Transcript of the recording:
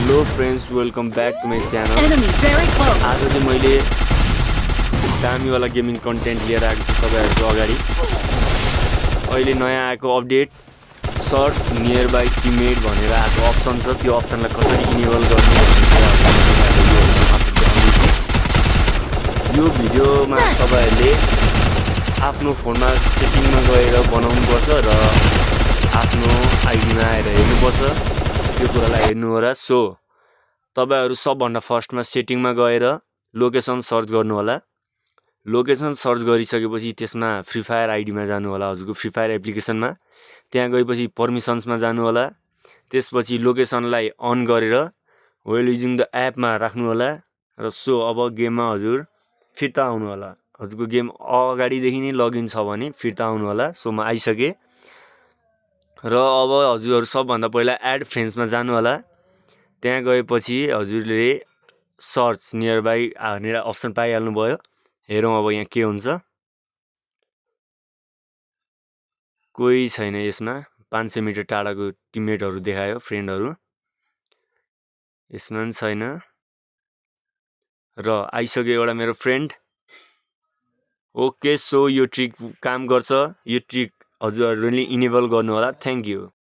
Hello friends, welcome back to my channel. Enemy very close. आज चाहिँ मैले दामीवाला gaming content लिएर आएको छु तपाईँहरूको अगाडि। अहिले नयाँ आएको update search near by teammate भनेर आएको अप्सन छ, त्यो अप्सनलाई कसरी इनेबल गर्ने यो भिडियोमा तपाईँहरूले आफ्नो फोनमा सेटिङमा गएर बनाउनुपर्छ र आफ्नो आइडीमा आएर हेर्नुपर्छ। त्यो कुरालाई हेर्नु होला। सो तपाईहरु सबभन्दा फर्स्टमा सेटिङमा गएर लोकेसन सर्च गर्नु होला। लोकेसन सर्च गरिसकेपछि त्यसमा फ्री फायर आइडीमा जानु होला, हजुरको फ्री फायर एप्लिकेसनमा। त्यहाँ गएपछि पर्मिसन्समा जानु होला। त्यसपछि लोकेसनलाई अन गरेर व्हाइल युजिङ द एपमा राख्नु होला र सो अब गेममा हजुर फिर्ता आउनु होला। हजुरको गेम अगाडिदेखि नै लगइन छ भने फिर्ता आउनु होला। सो म आइसके र अब हजुरहरु सबभन्दा पहिला एड फ्रेन्ड्समा जानु होला। त्यहाँ गएपछि हजुरले सर्च नियर बाई भनेर अप्सन पाइहाल्नु भयो। हेरौँ अब यहाँ के हुन्छ। कोही छैन यसमा, 500 मिटर टाढाको टिममेटहरु देखायो, फ्रेन्डहरु यसमा पनि छैन र आइसक्यो एउटा मेरो फ्रेन्ड। ओके, सो यो ट्रिक काम गर्छ। यो ट्रिक हजुरहरुले इनेबल गर्नु होला। Thank you.